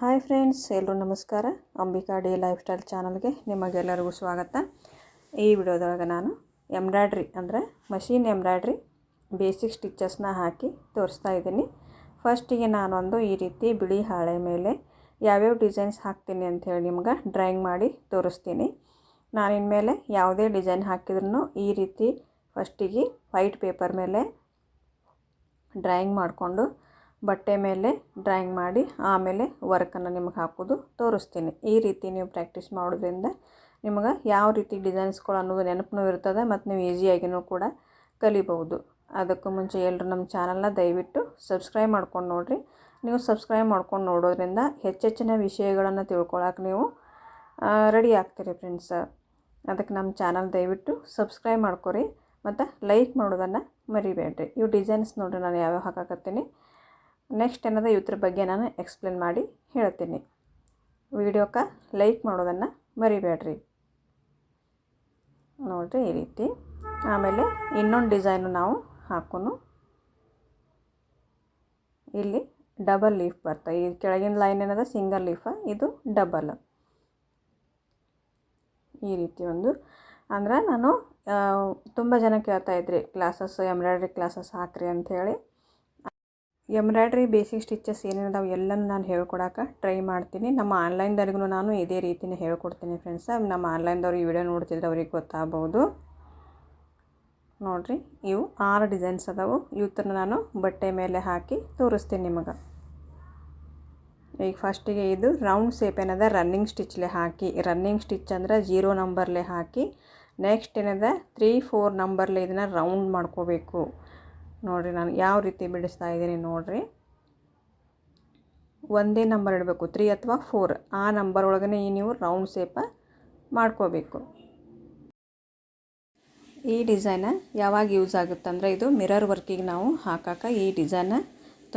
Hi friends, ಎಲ್ಲರೂ ನಮಸ್ಕಾರ. Ambika day life style ಚಾನಲ್ಗೆ ನಿಮಗೆಲ್ಲರಿಗೂ ಸ್ವಾಗತ. ಈ ವಿಡಿಯೋದೊಳಗೆ ನಾನು ಎಂಬ್ರಾಯ್ಡ್ರಿ ಅಂದರೆ ಮಷೀನ್ ಎಂಬ್ರಾಯ್ಡ್ರಿ ಬೇಸಿಕ್ ಸ್ಟಿಚಸ್ನ ಹಾಕಿ ತೋರಿಸ್ತಾ ಇದ್ದೀನಿ. ಫಸ್ಟಿಗೆ ನಾನೊಂದು ಈ ರೀತಿ ಬಿಳಿ ಹಾಳೆ ಮೇಲೆ ಯಾವ್ಯಾವ ಡಿಸೈನ್ಸ್ ಹಾಕ್ತೀನಿ ಅಂಥೇಳಿ ನಿಮ್ಗೆ ಡ್ರಾಯಿಂಗ್ ಮಾಡಿ ತೋರಿಸ್ತೀನಿ. ನಾನು ಇನ್ಮೇಲೆ ಯಾವುದೇ ಡಿಸೈನ್ ಹಾಕಿದ್ರೂ ಈ ರೀತಿ ಫಸ್ಟಿಗೆ ವೈಟ್ ಪೇಪರ್ ಮೇಲೆ ಡ್ರಾಯಿಂಗ್ ಮಾಡಿಕೊಂಡು ಬಟ್ಟೆ ಮೇಲೆ ಡ್ರಾಯಿಂಗ್ ಮಾಡಿ ಆಮೇಲೆ ವರ್ಕನ್ನು ನಿಮಗೆ ಹಾಕೋದು ತೋರಿಸ್ತೀನಿ. ಈ ರೀತಿ ನೀವು ಪ್ರಾಕ್ಟೀಸ್ ಮಾಡೋದ್ರಿಂದ ನಿಮಗೆ ಯಾವ ರೀತಿ ಡಿಸೈನ್ಸ್ಗಳು ಅನ್ನೋದು ನೆನಪು ಇರ್ತದೆ ಮತ್ತು ನೀವು ಈಸಿಯಾಗಿಯೂ ಕೂಡ ಕಲಿಬಹುದು. ಅದಕ್ಕೂ ಮುಂಚೆ ಎಲ್ಲರೂ ನಮ್ಮ ಚಾನಲ್ನ ದಯವಿಟ್ಟು ಸಬ್ಸ್ಕ್ರೈಬ್ ಮಾಡ್ಕೊಂಡು ನೋಡಿರಿ. ನೀವು ಸಬ್ಸ್ಕ್ರೈಬ್ ಮಾಡ್ಕೊಂಡು ನೋಡೋದ್ರಿಂದ ಹೆಚ್ಚೆಚ್ಚಿನ ವಿಷಯಗಳನ್ನು ತಿಳ್ಕೊಳಕ್ಕೆ ನೀವು ರೆಡಿ ಆಗ್ತೀರಿ ಫ್ರೆಂಡ್ಸ್. ಅದಕ್ಕೆ ನಮ್ಮ ಚಾನಲ್ ದಯವಿಟ್ಟು ಸಬ್ಸ್ಕ್ರೈಬ್ ಮಾಡ್ಕೊರಿ ಮತ್ತು ಲೈಕ್ ಮಾಡೋದನ್ನು ಮರಿಬೇಡ್ರಿ. ಇವು ಡಿಸೈನ್ಸ್ ನೋಡಿರಿ ನಾನು ಯಾವ್ಯಾವ ಹಾಕಾಕತ್ತೀನಿ. ನೆಕ್ಸ್ಟ್ ಏನದ ಇದ್ರ ಬಗ್ಗೆ ನಾನು ಎಕ್ಸ್ಪ್ಲೇನ್ ಮಾಡಿ ಹೇಳ್ತೀನಿ. ವಿಡಿಯೋಕ್ಕೆ ಲೈಕ್ ಮಾಡೋದನ್ನು ಮರಿಬೇಡ್ರಿ. ನೋಡಿರಿ ಈ ರೀತಿ. ಆಮೇಲೆ ಇನ್ನೊಂದು ಡಿಸೈನು ನಾವು ಹಾಕೋನು. ಇಲ್ಲಿ ಡಬಲ್ ಲೀಫ್ ಬರ್ತದೆ. ಈ ಕೆಳಗಿನ ಲೈನ್ ಏನದ ಸಿಂಗಲ್ ಲೀಫ, ಇದು ಡಬಲ್. ಈ ರೀತಿ ಒಂದು ಅಂದ್ರೆ ನಾನು ತುಂಬ ಜನ ಕೇಳ್ತಾ ಇದ್ರಿ ಕ್ಲಾಸಸ್ ಎಂಬ್ರಾಯ್ಡ್ರಿ ಕ್ಲಾಸಸ್ ಹಾಕ್ರಿ ಅಂಥೇಳಿ. ಎಂಬ್ರಾಯ್ಡ್ರಿ ಬೇಸಿಕ್ ಸ್ಟಿಚಸ್ ಏನೇನದಾವೆ ಎಲ್ಲನೂ ನಾನು ಹೇಳ್ಕೊಡೋಕೆ ಟ್ರೈ ಮಾಡ್ತೀನಿ. ನಮ್ಮ ಆನ್ಲೈನ್ದವ್ರಿಗೂ ನಾನು ಇದೇ ರೀತಿಯೇ ಹೇಳ್ಕೊಡ್ತೀನಿ ಫ್ರೆಂಡ್ಸ. ನಮ್ಮ ಆನ್ಲೈನ್ದವ್ರು ಈ ವಿಡಿಯೋ ನೋಡ್ತಿದ್ರೆ ಅವ್ರಿಗೆ ಗೊತ್ತಾಗ್ಬೋದು. ನೋಡಿರಿ, ಇವು 6 ಡಿಸೈನ್ಸ್ ಅದಾವೆ. ಇವತ್ತನ್ನು ನಾನು ಬಟ್ಟೆ ಮೇಲೆ ಹಾಕಿ ತೋರಿಸ್ತೀನಿ ನಿಮಗೆ. ಈಗ ಫಸ್ಟಿಗೆ ಇದು ರೌಂಡ್ ಶೇಪ್ ಏನದ ರನ್ನಿಂಗ್ ಸ್ಟಿಚ್ಲೆ ಹಾಕಿ, ರನ್ನಿಂಗ್ ಸ್ಟಿಚ್ ಅಂದರೆ 0 ನಂಬರ್ಲೆ ಹಾಕಿ, ನೆಕ್ಸ್ಟ್ ಏನದ 3-4 ನಂಬರ್ಲೆ ಇದನ್ನು ರೌಂಡ್ ಮಾಡ್ಕೋಬೇಕು. ನೋಡಿರಿ ನಾನು ಯಾವ ರೀತಿ ಬಿಡಿಸ್ತಾ ಇದ್ದೀನಿ ನೋಡಿರಿ. ಒಂದೇ ನಂಬರ್ ಇಡಬೇಕು, 3 ಅಥವಾ 4. ಆ ನಂಬರ್ ಒಳಗೇ ನೀವು ರೌಂಡ್ ಶೇಪ ಮಾಡ್ಕೋಬೇಕು. ಈ ಡಿಸೈನ ಯಾವಾಗ ಯೂಸ್ ಆಗುತ್ತೆ ಅಂದರೆ ಇದು ಮಿರರ್ ವರ್ಕಿಗೆ ನಾವು ಹಾಕೋಕೆ ಈ ಡಿಸೈನ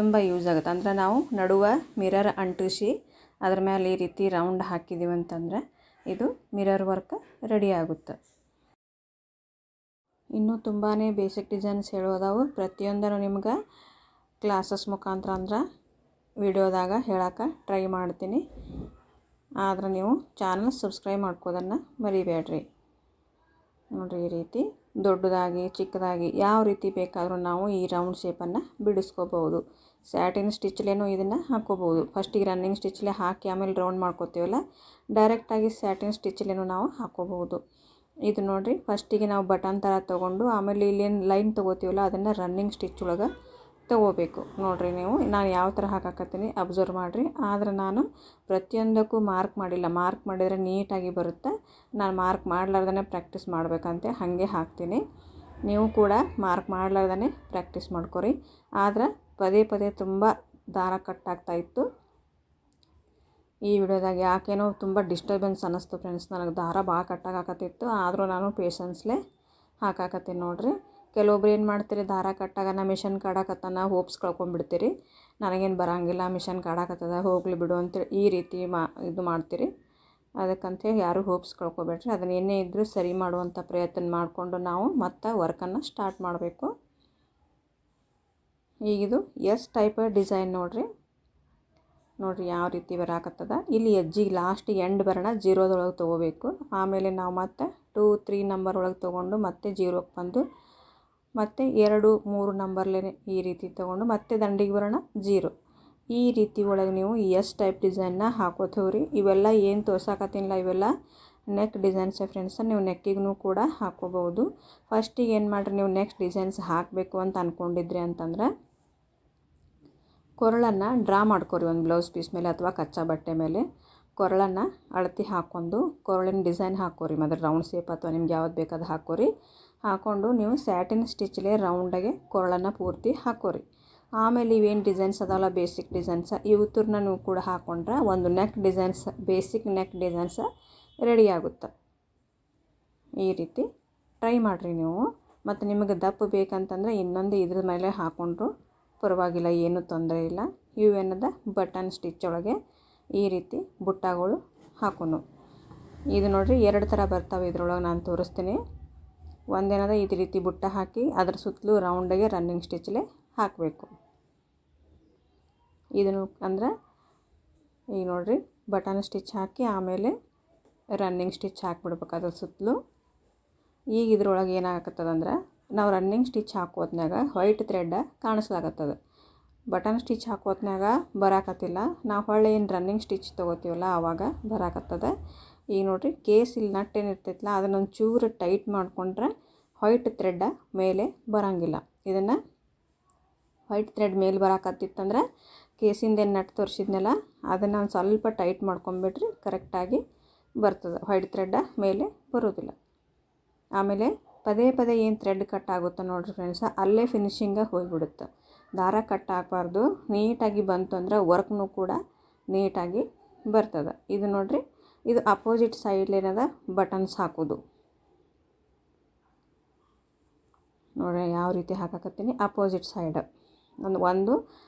ತುಂಬ ಯೂಸ್ ಆಗುತ್ತೆ. ಅಂದರೆ ನಾವು ನಡುವೆ ಮಿರರ್ ಅಂಟಿಸಿ ಅದ್ರ ಮೇಲೆ ಈ ರೀತಿ ರೌಂಡ್ ಹಾಕಿದ್ದೀವಿ ಅಂತಂದರೆ ಇದು ಮಿರರ್ ವರ್ಕ್ ರೆಡಿ ಆಗುತ್ತೆ. ಇನ್ನೂ ತುಂಬಾ ಬೇಸಿಕ್ ಡಿಸೈನ್ಸ್ ಹೇಳೋದಾವು. ಪ್ರತಿಯೊಂದನ್ನು ನಿಮ್ಗೆ ಕ್ಲಾಸಸ್ ಮುಖಾಂತರ ಅಂದ್ರೆ ವಿಡಿಯೋದಾಗ ಹೇಳೋಕೆ ಟ್ರೈ ಮಾಡ್ತೀನಿ. ಆದ್ರೆ ನೀವು ಚಾನಲ್ ಸಬ್ಸ್ಕ್ರೈಬ್ ಮಾಡ್ಕೋದನ್ನು ಮರಿಬೇಡ್ರಿ. ನೋಡಿರಿ ಈ ರೀತಿ ದೊಡ್ಡದಾಗಿ ಚಿಕ್ಕದಾಗಿ ಯಾವ ರೀತಿ ಬೇಕಾದರೂ ನಾವು ಈ ರೌಂಡ್ ಶೇಪನ್ನು ಬಿಡಿಸ್ಕೋಬೋದು. ಸ್ಯಾಟಿನ್ ಸ್ಟಿಚ್ಲೇನೂ ಇದನ್ನು ಹಾಕ್ಕೋಬೋದು. ಫಸ್ಟಿಗೆ ರನ್ನಿಂಗ್ ಸ್ಟಿಚ್ಲೆ ಹಾಕಿ ಆಮೇಲೆ ರೌಂಡ್ ಮಾಡ್ಕೋತೀವಲ್ಲ, ಡೈರೆಕ್ಟಾಗಿ ಸ್ಯಾಟಿನ್ ಸ್ಟಿಚ್ಲೇನೂ ನಾವು ಹಾಕ್ಕೋಬೋದು. ಇದು ನೋಡಿರಿ, ಫಸ್ಟಿಗೆ ನಾವು ಬಟನ್ ಥರ ತೊಗೊಂಡು ಆಮೇಲೆ ಇಲ್ಲೇನು ಲೈನ್ ತೊಗೋತೀವಲ್ಲ ಅದನ್ನು ರನ್ನಿಂಗ್ ಸ್ಟಿಚ್ ಒಳಗೆ ತೊಗೋಬೇಕು. ನೋಡಿರಿ ನೀವು ನಾನು ಯಾವ ಥರ ಹಾಕಾಕತ್ತೀನಿ ಅಬ್ಸರ್ವ್ ಮಾಡಿರಿ. ಆದರೆ ನಾನು ಪ್ರತಿಯೊಂದಕ್ಕೂ ಮಾರ್ಕ್ ಮಾಡಿಲ್ಲ. ಮಾರ್ಕ್ ಮಾಡಿದರೆ ನೀಟಾಗಿ ಬರುತ್ತೆ. ನಾನು ಮಾರ್ಕ್ ಮಾಡಲಾರ್ದೇ ಪ್ರಾಕ್ಟೀಸ್ ಮಾಡಬೇಕಂತೆ ಹಾಗೆ ಹಾಕ್ತೀನಿ. ನೀವು ಕೂಡ ಮಾರ್ಕ್ ಮಾಡಲಾರ್ದೇ ಪ್ರಾಕ್ಟೀಸ್ ಮಾಡ್ಕೊರಿ. ಆದರೆ ಪದೇ ಪದೇ ತುಂಬ ದಾರ ಕಟ್ಟಾಗ್ತಾಯಿತ್ತು. ಈ ವಿಡಿಯೋದಾಗ ಯಾಕೇನೋ ತುಂಬ ಡಿಸ್ಟರ್ಬೆನ್ಸ್ ಅನ್ನಿಸ್ತು ಫ್ರೆಂಡ್ಸ್. ನನಗೆ ದಾರ ಭಾಳ ಕಟ್ಟಾಗತ್ತಿತ್ತು. ಆದರೂ ನಾನು ಪೇಷನ್ಸ್ಲೆ ಹಾಕಾಕತ್ತೀನಿ. ನೋಡಿರಿ, ಕೆಲವೊಬ್ರು ಏನು ಮಾಡ್ತೀರಿ, ದಾರ ಕಟ್ಟಾಗ ನಾ ಮಿಷನ್ ಕಾಡಕತ್ತಾನ ಹೋಪ್ಸ್ ಕಳ್ಕೊಂಡ್ಬಿಡ್ತೀರಿ. ನನಗೇನು ಬರೋಂಗಿಲ್ಲ, ಮಿಷನ್ ಕಾಡಕತ್ತದ ಹೋಗಲಿ ಬಿಡು ಅಂತೇಳಿ ಈ ರೀತಿ ಇದು ಮಾಡ್ತೀರಿ. ಅದಕ್ಕಂತೇಳಿ ಯಾರೂ ಹೋಪ್ಸ್ ಕಳ್ಕೊಬೇಡ್ರಿ. ಅದನ್ನು ಏನೇ ಇದ್ದರೂ ಸರಿ ಮಾಡುವಂಥ ಪ್ರಯತ್ನ ಮಾಡಿಕೊಂಡು ನಾವು ಮತ್ತೆ ವರ್ಕನ್ನು ಸ್ಟಾರ್ಟ್ ಮಾಡಬೇಕು. ಈಗಿದು ಎಸ್ ಟೈಪ್ ಡಿಸೈನ್ ನೋಡಿರಿ ಯಾವ ರೀತಿ ಬರಾಕತ್ತದ. ಇಲ್ಲಿ ಎಜ್ಜಿಗೆ ಲಾಸ್ಟಿಗೆ ಎಂಡ್ ಬರೋಣ 0ದೊಳಗೆ ತೊಗೋಬೇಕು. ಆಮೇಲೆ ನಾವು ಮತ್ತೆ 2-3 ನಂಬರ್ ಒಳಗೆ ತೊಗೊಂಡು ಮತ್ತೆ 0ಕ್ಕೆ ಬಂದು ಮತ್ತು 2-3 ನಂಬರ್ಲೇ ಈ ರೀತಿ ತೊಗೊಂಡು ಮತ್ತೆ ದಂಡಿಗೆ ಬರೋಣ 0. ಈ ರೀತಿ ಒಳಗೆ ನೀವು ಎಸ್ ಟೈಪ್ ಡಿಸೈನ್ನ ಹಾಕೋತೀವ್ರಿ. ಇವೆಲ್ಲ ಏನು ತೋರ್ಸಾಕತ್ತಿಲ್ಲ ಇವೆಲ್ಲ ನೆಕ್ ಡಿಸೈನ್ಸ್ ಫ್ರೆಂಡ್ಸ್. ನೀವು ನೆಕ್ಕಿಗೂ ಕೂಡ ಹಾಕ್ಕೋಬೋದು. ಫಸ್ಟಿಗೆ ಏನು ಮಾಡಿರಿ, ನೀವು ನೆಕ್ಸ್ಟ್ ಡಿಸೈನ್ಸ್ ಹಾಕಬೇಕು ಅಂತ ಅಂದ್ಕೊಂಡಿದ್ರಿ ಅಂತಂದ್ರೆ ಕೊರಳನ್ನು ಡ್ರಾ ಮಾಡ್ಕೊರಿ. ಒಂದು ಬ್ಲೌಸ್ ಪೀಸ್ ಮೇಲೆ ಅಥವಾ ಕಚ್ಚಾ ಬಟ್ಟೆ ಮೇಲೆ ಕೊರಳನ್ನು ಅಳತೆ ಹಾಕ್ಕೊಂಡು ಕೊರಳಿನ ಡಿಸೈನ್ ಹಾಕೋರಿ. ಮತ್ತು ರೌಂಡ್ ಶೇಪ್ ಅಥವಾ ನಿಮ್ಗೆ ಯಾವ್ದು ಬೇಕಾದ ಹಾಕೋರಿ. ಹಾಕ್ಕೊಂಡು ನೀವು ಸ್ಯಾಟಿನ್ ಸ್ಟಿಚ್ಲೆ ರೌಂಡಾಗೆ ಕೊರಳನ್ನು ಪೂರ್ತಿ ಹಾಕೋರಿ. ಆಮೇಲೆ ಇವೇನು ಡಿಸೈನ್ಸ್ ಅದಾವಲ್ಲ ಬೇಸಿಕ್ ಡಿಸೈನ್ಸ, ಇವತ್ತನ್ನ ನೀವು ಕೂಡ ಹಾಕ್ಕೊಂಡ್ರೆ ಒಂದು neck designs basic neck designs ready ಆಗುತ್ತೆ. ಈ ರೀತಿ ಟ್ರೈ ಮಾಡಿರಿ ನೀವು. ಮತ್ತು ನಿಮಗೆ ದಪ್ಪ ಬೇಕಂತಂದರೆ ಇನ್ನೊಂದು ಇದ್ರ ಮೇಲೆ ಹಾಕ್ಕೊಂಡ್ರು ಪರವಾಗಿಲ್ಲ, ಏನೂ ತೊಂದರೆ ಇಲ್ಲ. ಇವೇನದ ಬಟನ್ ಸ್ಟಿಚ್ ಒಳಗೆ ಈ ರೀತಿ ಬುಟ್ಟಗಳು ಹಾಕೋನು. ಇದು ನೋಡಿರಿ 2 ಥರ ಬರ್ತಾವೆ ಇದ್ರೊಳಗೆ ನಾನು ತೋರಿಸ್ತೀನಿ. ಒಂದೇನದ ಈ ರೀತಿ ಬುಟ್ಟ ಹಾಕಿ ಅದ್ರ ಸುತ್ತಲೂ ರೌಂಡಾಗೆ ರನ್ನಿಂಗ್ ಸ್ಟಿಚ್ಲೆ ಹಾಕಬೇಕು. ಇದನ್ನು ಅಂದರೆ ಈಗ ನೋಡಿರಿ ಬಟನ್ ಸ್ಟಿಚ್ ಹಾಕಿ ಆಮೇಲೆ ರನ್ನಿಂಗ್ ಸ್ಟಿಚ್ ಹಾಕಿಬಿಡ್ಬೇಕಾದ್ರೆ ಸುತ್ತಲೂ. ಈಗ ಇದ್ರೊಳಗೆ ಏನಾಗತ್ತದಂದ್ರೆ ನಾವು ರನ್ನಿಂಗ್ ಸ್ಟಿಚ್ ಹಾಕೋತ್ನಾಗ ವೈಟ್ ಥ್ರೆಡ್ ಕಾಣಿಸ್ಲಾಗತ್ತದ. ಬಟನ್ ಸ್ಟಿಚ್ ಹಾಕೋತ್ನಾಗ ಬರಾಕತ್ತಿಲ್ಲ. ನಾವು ಹೊಳ್ಳಿ ಏನು ರನ್ನಿಂಗ್ ಸ್ಟಿಚ್ ತೊಗೋತೀವಲ್ಲ ಆವಾಗ ಬರಾಕತ್ತದ. ಈಗ ನೋಡಿರಿ ಕೇಸ್ ಇಲ್ಲಿ ನಟ್ ಏನಿರ್ತೈತಲ್ಲ ಅದನ್ನೊಂದು ಚೂರು ಟೈಟ್ ಮಾಡಿಕೊಂಡ್ರೆ ವೈಟ್ ಥ್ರೆಡ್ ಮೇಲೆ ಬರೋಂಗಿಲ್ಲ. ಇದನ್ನು ವೈಟ್ ಥ್ರೆಡ್ ಮೇಲೆ ಬರಾಕತ್ತಿತ್ತಂದ್ರೆ ಕೇಸಿಂದ ಏನು ನಟ್ ತೋರಿಸಿದ್ನಲ್ಲ ಅದನ್ನು ಒಂದು ಸ್ವಲ್ಪ ಟೈಟ್ ಮಾಡ್ಕೊಂಬಿಟ್ರಿ ಕರೆಕ್ಟಾಗಿ ಬರ್ತದೆ. ವೈಟ್ ಥ್ರೆಡ್ ಮೇಲೆ ಬರೋದಿಲ್ಲ. ಆಮೇಲೆ ಪದೇ ಪದೇ ಏನು ಥ್ರೆಡ್ ಕಟ್ ಆಗುತ್ತೋ ನೋಡಿರಿ ಫ್ರೆಂಡ್ಸ, ಅಲ್ಲೇ ಫಿನಿಶಿಂಗ ಹೋಗಿಬಿಡುತ್ತೆ. ದಾರ ಕಟ್ ಹಾಕಬಾರ್ದು. ನೀಟಾಗಿ ಬಂತು ಅಂದ್ರೆ ವರ್ಕ್ನೂ ಕೂಡ ನೀಟಾಗಿ ಬರ್ತದೆ. ಇದು ನೋಡಿರಿ, ಇದು ಅಪೋಸಿಟ್ ಸೈಡ್ಲೇನದ ಬಟನ್ಸ್ ಹಾಕೋದು ನೋಡ್ರಿ ಯಾವ ರೀತಿ ಹಾಕಕತ್ತೀನಿ. ಅಪೋಸಿಟ್ ಸೈಡ್ ಒಂದು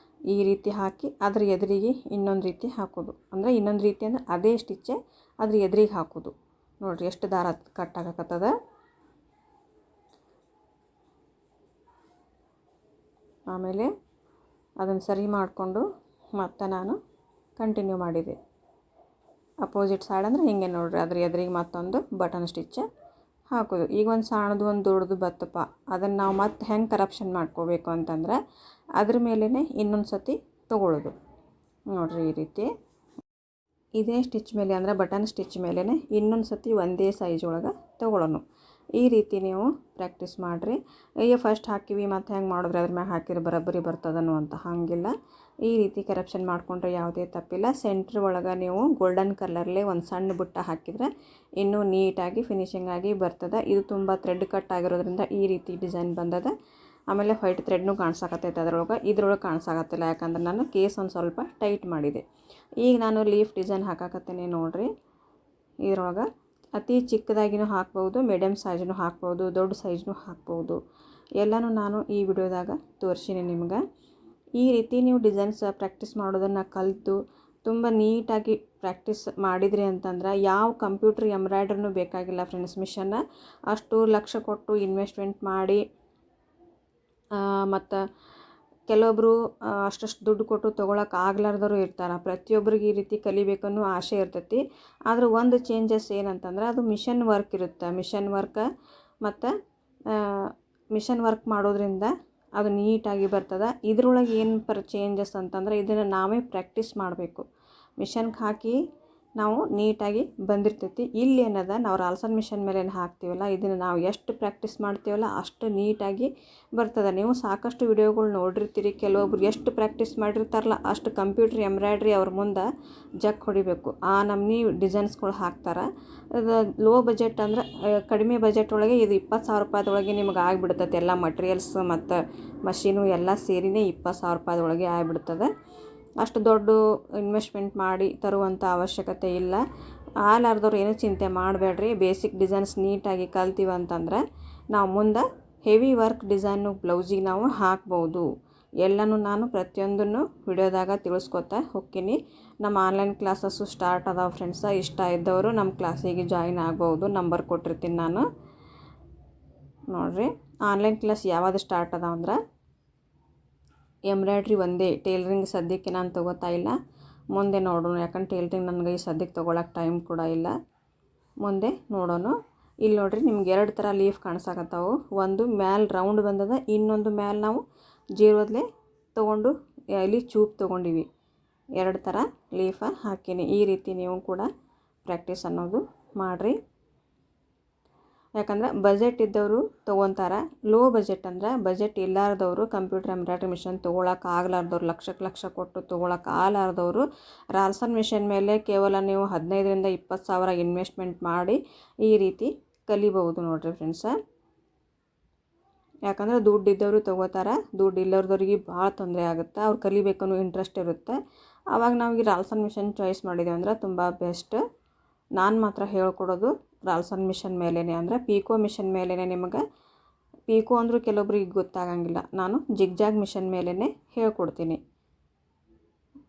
ಈ ರೀತಿ ಹಾಕಿ ಅದ್ರ ಎದುರಿಗೆ ಇನ್ನೊಂದು ರೀತಿ ಹಾಕೋದು. ಅಂದರೆ ಇನ್ನೊಂದು ರೀತಿ ಅಂದರೆ ಅದೇ ಸ್ಟಿಚ್ಚೆ ಅದ್ರ ಎದುರಿಗೆ ಹಾಕೋದು. ನೋಡಿರಿ ಎಷ್ಟು ದಾರ ಕಟ್ ಆಗಕತ್ತದ. ಆಮೇಲೆ ಅದನ್ನು ಸರಿ ಮಾಡಿಕೊಂಡು ಮತ್ತೆ ನಾನು ಕಂಟಿನ್ಯೂ ಮಾಡಿದೆ. ಅಪೋಸಿಟ್ ಸೈಡ್ ಅಂದರೆ ಹಿಂಗೆ ನೋಡಿರಿ ಅದ್ರ ಎದುರಿಗೆ ಮತ್ತೊಂದು ಬಟನ್ ಸ್ಟಿಚ್ ಹಾಕೋದು. ಈಗ ಒಂದು ಸಣ್ಣದು ಒಂದು ದೊಡ್ಡದು ಬತ್ತಪ್ಪ, ಅದನ್ನು ನಾವು ಮತ್ತೆ ಹೆಂಗೆ ಕರಪ್ಷನ್ ಮಾಡ್ಕೋಬೇಕು ಅಂತಂದ್ರೆ ಅದ್ರ ಮೇಲೇ ಇನ್ನೊಂದು ಸತಿ ತೊಗೊಳ್ಳೋದು. ನೋಡಿರಿ ಈ ರೀತಿ ಇದೇ ಸ್ಟಿಚ್ ಮೇಲೆ ಅಂದರೆ ಬಟನ್ ಸ್ಟಿಚ್ ಮೇಲೇ ಇನ್ನೊಂದು ಸತಿ ಒಂದೇ ಸೈಜ್ ಒಳಗೆ ತೊಗೊಳ್ಳೋಣ. ಈ ರೀತಿ ನೀವು ಪ್ರಾಕ್ಟೀಸ್ ಮಾಡಿರಿ. ಈಗ ಫಸ್ಟ್ ಹಾಕಿವಿ ಮತ್ತು ಹೆಂಗೆ ಮಾಡಿದ್ರೆ ಅದ್ರ ಮ್ಯಾಗೆ ಹಾಕಿದ್ರೆ ಬರೋಬ್ಬರಿ ಬರ್ತದನ್ನು ಅಂತ ಹಾಗಿಲ್ಲ. ಈ ರೀತಿ ಕರಪ್ಷನ್ ಮಾಡಿಕೊಂಡ್ರೆ ಯಾವುದೇ ತಪ್ಪಿಲ್ಲ. ಸೆಂಟ್ರ್ ಒಳಗೆ ನೀವು ಗೋಲ್ಡನ್ ಕಲರ್ಲೇ ಒಂದು ಸಣ್ಣ ಬುಟ್ಟ ಹಾಕಿದರೆ ಇನ್ನೂ ನೀಟಾಗಿ ಫಿನಿಶಿಂಗ್ ಆಗಿ ಬರ್ತದೆ. ಇದು ತುಂಬ ಥ್ರೆಡ್ ಕಟ್ ಆಗಿರೋದ್ರಿಂದ ಈ ರೀತಿ ಡಿಸೈನ್ ಬಂದದ. ಆಮೇಲೆ ವೈಟ್ ಥ್ರೆಡ್ನೂ ಕಾಣಿಸಾಕತ್ತೈತೆ ಇದ್ರೊಳಗೆ ಕಾಣಿಸಾಕತ್ತಿಲ್ಲ, ಯಾಕಂದ್ರೆ ನಾನು ಕೇಸ್ ಒಂದು ಸ್ವಲ್ಪ ಟೈಟ್ ಮಾಡಿದೆ. ಈಗ ನಾನು ಲೀಫ್ ಡಿಸೈನ್ ಹಾಕಾಕತ್ತೇನೆ ನೋಡಿರಿ. ಇದ್ರೊಳಗೆ ಅತಿ ಚಿಕ್ಕದಾಗಿನೂ ಹಾಕ್ಬೋದು, ಮೀಡಿಯಮ್ ಸೈಜ್ನೂ ಹಾಕ್ಬೋದು, ದೊಡ್ಡ ಸೈಜ್ನೂ ಹಾಕ್ಬೋದು. ಎಲ್ಲನೂ ನಾನು ಈ ವಿಡಿಯೋದಾಗ ತೋರಿಸೀನಿ ನಿಮ್ಗೆ. ಈ ರೀತಿ ನೀವು ಡಿಸೈನ್ಸ್ ಪ್ರಾಕ್ಟೀಸ್ ಮಾಡೋದನ್ನು ಕಲಿತು ತುಂಬ ನೀಟಾಗಿ ಪ್ರಾಕ್ಟೀಸ್ ಮಾಡಿದ್ರಿ ಅಂತಂದ್ರೆ ಯಾವ ಕಂಪ್ಯೂಟರ್ ಎಂಬ್ರಾಯ್ಡ್ರಿನೂ ಬೇಕಾಗಿಲ್ಲ ಫ್ರೆಂಡ್ಸ್. ಮಿಷನ್ನ ಅಷ್ಟು ಲಕ್ಷ ಕೊಟ್ಟು ಇನ್ವೆಸ್ಟ್ಮೆಂಟ್ ಮಾಡಿ ಮತ್ತು ಕೆಲವೊಬ್ಬರು ಅಷ್ಟಷ್ಟು ದುಡ್ಡು ಕೊಟ್ಟು ತೊಗೊಳಕ್ಕೆ ಆಗ್ಲಾರ್ದವರು ಇರ್ತಾರೆ. ಪ್ರತಿಯೊಬ್ಬರಿಗೆ ಈ ರೀತಿ ಕಲಿಬೇಕನ್ನೋ ಆಸೆ ಇರ್ತೈತಿ. ಆದ್ರೆ ಒಂದು ಚೇಂಜಸ್ ಏನಂತಂದ್ರೆ ಅದು ಮಿಷನ್ ವರ್ಕ್ ಇರುತ್ತೆ. ಮಿಷನ್ ವರ್ಕ್ ಮಾಡೋದ್ರಿಂದ ಅದು ನೀಟಾಗಿ ಬರ್ತದೆ. ಇದ್ರೊಳಗೆ ಏನು ಚೇಂಜಸ್ ಅಂತಂದ್ರೆ ಇದನ್ನು ನಾವೇ ಪ್ರಾಕ್ಟೀಸ್ ಮಾಡಬೇಕು. ಮಿಷನ್ಗೆ ಹಾಕಿ ನಾವು ನೀಟಾಗಿ ಬಂದಿರ್ತೈತಿ. ಇಲ್ಲಿ ಏನದ ನಾವು ರಾಲ್ಸನ್ ಮಿಷನ್ ಮೇಲೆ ಏನು ಹಾಕ್ತೀವಲ್ಲ ಇದನ್ನು ನಾವು ಎಷ್ಟು ಪ್ರಾಕ್ಟೀಸ್ ಮಾಡ್ತೀವಲ್ಲ ಅಷ್ಟು ನೀಟಾಗಿ ಬರ್ತದೆ. ನೀವು ಸಾಕಷ್ಟು ವಿಡಿಯೋಗಳು ನೋಡಿರ್ತೀರಿ. ಕೆಲವೊಬ್ರು ಎಷ್ಟು ಪ್ರಾಕ್ಟೀಸ್ ಮಾಡಿರ್ತಾರಲ್ಲ ಅಷ್ಟು ಕಂಪ್ಯೂಟರ್ ಎಂಬ್ರಾಯ್ಡ್ರಿ ಅವ್ರ ಮುಂದೆ ಜಕ್ ಹೊಡಿಬೇಕು ಆ ನಮ್ನಿ ಡಿಸೈನ್ಸ್ಗಳು ಹಾಕ್ತಾರೆ. ಅದು ಲೋ ಬಜೆಟ್ ಅಂದರೆ ಕಡಿಮೆ ಬಜೆಟ್ ಒಳಗೆ ಇದು 20,000 ರೂಪಾಯಿದೊಳಗೆ ನಿಮ್ಗೆ ಆಗಿಬಿಡ್ತೈತೆ. ಎಲ್ಲ ಮಟೀರಿಯಲ್ಸ್ ಮತ್ತು ಮಷೀನು ಎಲ್ಲ ಸೇರಿನೇ 20,000 ರೂಪಾಯಿದೊಳಗೆ ಆಗಿಬಿಡ್ತದೆ. ಅಷ್ಟು ದೊಡ್ಡ ಇನ್ವೆಸ್ಟ್ಮೆಂಟ್ ಮಾಡಿ ತರುವಂಥ ಅವಶ್ಯಕತೆ ಇಲ್ಲ. ಆಲಾರ್ದವ್ರು ಏನೂ ಚಿಂತೆ ಮಾಡಬೇಡ್ರಿ. ಬೇಸಿಕ್ ಡಿಸೈನ್ಸ್ ನೀಟಾಗಿ ಕಲ್ತೀವಿ ಅಂತಂದ್ರೆ ನಾವು ಮುಂದೆ ಹೆವಿ ವರ್ಕ್ ಡಿಸೈನು ಬ್ಲೌಸಿಗೆ ನಾವು ಹಾಕ್ಬೋದು. ಎಲ್ಲನೂ ನಾನು ಪ್ರತಿಯೊಂದನ್ನು ವಿಡಿಯೋದಾಗ ತಿಳಿಸ್ಕೊತಾ ಹೋಗ್ತೀನಿ. ನಮ್ಮ ಆನ್ಲೈನ್ ಕ್ಲಾಸಸ್ಸು ಸ್ಟಾರ್ಟ್ ಅದಾವೆ ಫ್ರೆಂಡ್ಸ. ಇಷ್ಟ ಇದ್ದವರು ನಮ್ಮ ಕ್ಲಾಸಿಗೆ ಜಾಯಿನ್ ಆಗ್ಬೋದು. ನಂಬರ್ ಕೊಟ್ಟಿರ್ತೀನಿ ನಾನು. ನೋಡಿರಿ ಆನ್ಲೈನ್ ಕ್ಲಾಸ್ ಯಾವಾಗ ಸ್ಟಾರ್ಟ್ ಅದಾವ ಅಂದ್ರೆ ಎಂಬ್ರಾಯ್ಡ್ರಿ ಒಂದೇ, ಟೇಲರಿಂಗ್ ಸದ್ಯಕ್ಕೆ ನಾನು ತೊಗೋತಾ ಇಲ್ಲ. ಮುಂದೆ ನೋಡೋಣ, ಯಾಕಂದ್ರೆ ಟೇಲರಿಂಗ್ ನನಗೆ ಈ ಸದ್ಯಕ್ಕೆ ತೊಗೊಳಕ್ಕೆ ಟೈಮ್ ಕೂಡ ಇಲ್ಲ. ಮುಂದೆ ನೋಡೋಣ. ಇಲ್ಲಿ ನೋಡಿರಿ ನಿಮ್ಗೆ 2 ಥರ ಲೀಫ್ ಕಾಣಿಸಾಕತ್ತಾವು. ಒಂದು ಮ್ಯಾಲೆ ರೌಂಡ್ ಬಂದದ, ಇನ್ನೊಂದು ಮ್ಯಾಲೆ ನಾವು ಜೀರೋದ್ಲೆ ತೊಗೊಂಡು ಇಲ್ಲಿ ಚೂಪ್ ತೊಗೊಂಡಿವಿ. 2 ಥರ ಲೀಫ ಹಾಕೀನಿ. ಈ ರೀತಿ ನೀವು ಕೂಡ ಪ್ರಾಕ್ಟೀಸ್ ಅನ್ನೋದು ಮಾಡಿರಿ. ಯಾಕಂದ್ರೆ ಬಜೆಟ್ ಇದ್ದವರು ತೊಗೊತಾರೆ. ಲೋ ಬಜೆಟ್ ಅಂದ್ರೆ ಬಜೆಟ್ ಇಲ್ಲಾರ್ದವರು ಕಂಪ್ಯೂಟರ್ ಎಂಬ್ರಾಯ್ಡ್ರಿ ಮಿಷನ್ ತೊಗೊಳಕ್ಕೆ ಆಗ್ಲಾರ್ದವ್ರು, ಲಕ್ಷ ಕೊಟ್ಟು ತೊಗೊಳಕ್ಕೆ ಆಗಲಾರ್ದವರು ರಾಲ್ಸನ್ ಮಿಷನ್ ಮೇಲೆ ಕೇವಲ ನೀವು 15,000 - 20,000 ಇನ್ವೆಸ್ಟ್ಮೆಂಟ್ ಮಾಡಿ ಈ ರೀತಿ ಕಲಿಬಹುದು ನೋಡಿರಿ ಫ್ರೆಂಡ್ಸ. ಯಾಕಂದರೆ ದುಡ್ಡು ಇದ್ದವರು ತೊಗೋತಾರೆ, ದುಡ್ಡು ಇಲ್ಲವ್ರದವ್ರಿಗೆ ಭಾಳ ತೊಂದರೆ ಆಗುತ್ತೆ. ಅವ್ರು ಕಲಿಬೇಕನ್ನೋ ಇಂಟ್ರೆಸ್ಟ್ ಇರುತ್ತೆ. ಆವಾಗ ನಾವು ಈ ರಾಲ್ಸನ್ ಮಿಷನ್ ಚಾಯ್ಸ್ ಮಾಡಿದ್ದೀವಿ ಅಂದ್ರೆ ತುಂಬ ಬೆಸ್ಟ್. ನಾನು ಮಾತ್ರ ಹೇಳ್ಕೊಡೋದು ರಾಲ್ಸನ್ ಮಿಷನ್ ಮೇಲೇ, ಅಂದರೆ ಪೀಕೋ ಮಿಷನ್ ಮೇಲೇ. ನಿಮಗೆ ಪೀಕೋ ಅಂದರೂ ಕೆಲವೊಬ್ರಿಗೆ ಗೊತ್ತಾಗಂಗಿಲ್ಲ. ನಾನು ಜಿಗ್ಜಾಗ್ ಮಿಷನ್ ಮೇಲೇ ಹೇಳ್ಕೊಡ್ತೀನಿ.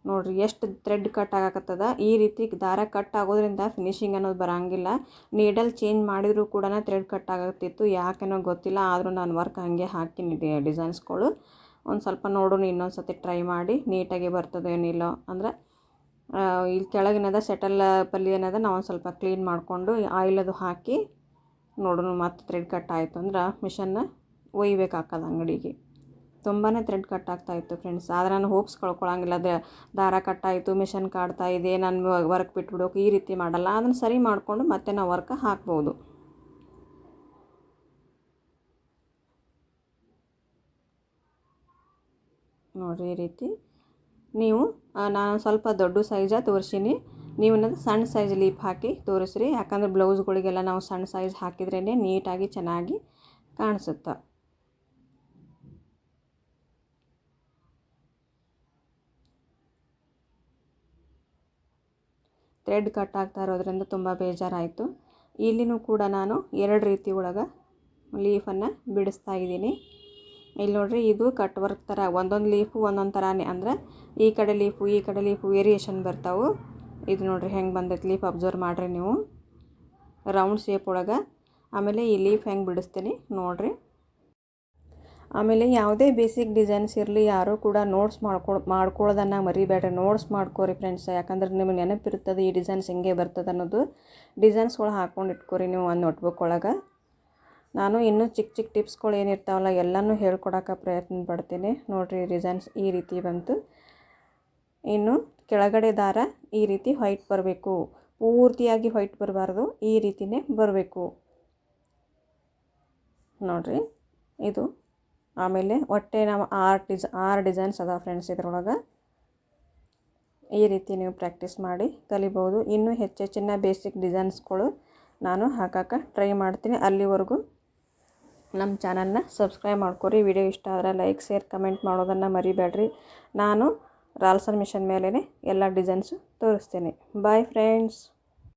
ನೋಡಿರಿ ಎಷ್ಟು ಥ್ರೆಡ್ ಕಟ್ ಆಗಾಕತ್ತದ. ಈ ರೀತಿ ದಾರ ಕಟ್ ಆಗೋದ್ರಿಂದ ಫಿನಿಶಿಂಗ್ ಅನ್ನೋದು ಬರೋಂಗಿಲ್ಲ. ನೀಡಲ್ ಚೇಂಜ್ ಮಾಡಿದರೂ ಕೂಡ ಥ್ರೆಡ್ ಕಟ್ ಆಗತ್ತಿತ್ತು, ಯಾಕೆನೋ ಗೊತ್ತಿಲ್ಲ. ಆದರೂ ನಾನು ವರ್ಕ್ ಹಾಗೆ ಹಾಕಿನಿ ಡಿಸೈನ್ಸ್ಗಳು. ಒಂದು ಸ್ವಲ್ಪ ನೋಡೋಣ, ಇನ್ನೊಂದು ಸತಿ ಟ್ರೈ ಮಾಡಿ ನೀಟಾಗಿ ಬರ್ತದೆ ಏನಿಲ್ಲ ಅಂದ್ರೆ ಇಲ್ಲಿ ಕೆಳಗಿನದ ಸೆಟಲ್ ಪಲ್ಲಿ ಏನದ ನಾವು ಒಂದು ಸ್ವಲ್ಪ ಕ್ಲೀನ್ ಮಾಡಿಕೊಂಡು ಆಯಿಲ್ ಅದು ಹಾಕಿ ನೋಡೋಣ. ಮತ್ತು ಥ್ರೆಡ್ ಕಟ್ ಆಯಿತು ಅಂದ್ರೆ ಮಿಷನ್ನ ಒಯ್ಬೇಕಾಗ್ತದೆ ಅಂಗಡಿಗೆ. ತುಂಬಾ ಥ್ರೆಡ್ ಕಟ್ ಆಗ್ತಾಯಿತ್ತು ಫ್ರೆಂಡ್ಸ್. ಆದರೆ ನಾನು ಹೋಪ್ಸ್ ಕಳ್ಕೊಳಂಗಿಲ್ಲ. ಅದು ದಾರ ಕಟ್ಟಾಯಿತು, ಮಿಷನ್ ಕಾಡ್ತಾ ಇದೆ, ನಾನು ವರ್ಕ್ ಬಿಟ್ಬಿಡೋಕೆ ಈ ರೀತಿ ಮಾಡಲ್ಲ. ಅದನ್ನು ಸರಿ ಮಾಡಿಕೊಂಡು ಮತ್ತೆ ನಾವು ವರ್ಕ್ ಹಾಕ್ಬೋದು. ನೋಡಿರಿ ಈ ರೀತಿ ನೀವು ನಾನು ಸ್ವಲ್ಪ ದೊಡ್ಡ ಸೈಜ ತೋರಿಸೀನಿ. ನೀವು ಸಣ್ಣ ಸೈಜ್ ಲೀಪ್ ಹಾಕಿ ತೋರಿಸ್ರಿ. ಯಾಕಂದರೆ ಬ್ಲೌಸ್ಗಳಿಗೆಲ್ಲ ನಾವು ಸಣ್ಣ ಸೈಜ್ ಹಾಕಿದ್ರೇ ನೀಟಾಗಿ ಚೆನ್ನಾಗಿ ಕಾಣಿಸುತ್ತೆ. ಥ್ರೆಡ್ ಕಟ್ ಆಗ್ತಾ ಇರೋದ್ರಿಂದ ತುಂಬ ಬೇಜಾರಾಯಿತು. ಇಲ್ಲಿನೂ ಕೂಡ ನಾನು 2 ರೀತಿ ಒಳಗೆ ಲೀಫನ್ನು ಬಿಡಿಸ್ತಾ ಇದ್ದೀನಿ. ಇಲ್ಲಿ ನೋಡ್ರಿ, ಇದು ಕಟ್ ವರ್ಕ್ ಥರ ಒಂದೊಂದು ಲೀಫು ಒಂದೊಂದು ಥರನೇ. ಅಂದರೆ ಈ ಕಡೆ ಲೀಫು ವೇರಿಯೇಷನ್ ಬರ್ತಾವೆ. ಇದು ನೋಡ್ರಿ ಹೆಂಗೆ ಬಂದೈತೆ ಲೀಫ್ ಅಬ್ಸರ್ವ್ ಮಾಡಿರಿ ನೀವು, ರೌಂಡ್ ಶೇಪ್ ಒಳಗೆ. ಆಮೇಲೆ ಈ ಲೀಫ್ ಹೆಂಗೆ ಬಿಡಿಸ್ತೀನಿ ನೋಡಿರಿ. ಆಮೇಲೆ ಯಾವುದೇ ಬೇಸಿಕ್ ಡಿಸೈನ್ಸ್ ಇರಲಿ, ಯಾರೂ ಕೂಡ ನೋಟ್ಸ್ ಮಾಡ್ಕೊಳ್ಳೋದನ್ನು ಮರಿಬೇಡ್ರಿ. ನೋಟ್ಸ್ ಮಾಡ್ಕೋರಿ ಫ್ರೆಂಡ್ಸ್. ಯಾಕಂದ್ರೆ ನಿಮಗೆ ನೆನಪಿರ್ತದೆ ಈ ಡಿಸೈನ್ಸ್ ಹಿಂಗೆ ಬರ್ತದೆ ಅನ್ನೋದು. ಡಿಸೈನ್ಸ್ಗಳು ಹಾಕ್ಕೊಂಡು ಇಟ್ಕೋರಿ ನೀವು ಒಂದು ನೋಟ್ಬುಕ್ ಒಳಗೆ. ನಾನು ಇನ್ನೂ ಚಿಕ್ಕ ಚಿಕ್ಕ ಟಿಪ್ಸ್ಗಳು ಏನಿರ್ತಾವಲ್ಲ ಎಲ್ಲನೂ ಹೇಳ್ಕೊಡೋಕೆ ಪ್ರಯತ್ನ ಪಡ್ತೀನಿ. ನೋಡಿರಿ ಡಿಸೈನ್ಸ್ ಈ ರೀತಿ ಬಂತು. ಇನ್ನು ಕೆಳಗಡೆ ದಾರ ಈ ರೀತಿ ವೈಟ್ ಬರಬೇಕು, ಪೂರ್ತಿಯಾಗಿ ವೈಟ್ ಬರಬಾರ್ದು, ಈ ರೀತಿಯೇ ಬರಬೇಕು ನೋಡಿರಿ ಇದು. ಆಮೇಲೆ ಒಟ್ಟೆ ನಾವು 6 ಡಿಸೈನ್ಸ್ ಅದಾವೆ ಫ್ರೆಂಡ್ಸ್ ಇದ್ರೊಳಗೆ. ಈ ರೀತಿ ನೀವು ಪ್ರಾಕ್ಟೀಸ್ ಮಾಡಿ ಕಲಿಬೋದು. ಇನ್ನೂ ಹೆಚ್ಚೆಚ್ಚಿನ ಬೇಸಿಕ್ ಡಿಸೈನ್ಸ್ಗಳು ನಾನು ಹಾಕೋಕ್ಕೆ ಟ್ರೈ ಮಾಡ್ತೀನಿ. ಅಲ್ಲಿವರೆಗೂ ನಮ್ಮ ಚಾನಲ್ನ ಸಬ್ಸ್ಕ್ರೈಬ್ ಮಾಡ್ಕೊರಿ. ವಿಡಿಯೋ ಇಷ್ಟ ಆದರೆ ಲೈಕ್, ಶೇರ್, ಕಮೆಂಟ್ ಮಾಡೋದನ್ನು ಮರಿಬೇಡ್ರಿ. ನಾನು ರಾಲ್ಸನ್ ಮಿಷನ್ ಮೇಲೇ ಎಲ್ಲ ಡಿಸೈನ್ಸು ತೋರಿಸ್ತೀನಿ. Bye friends.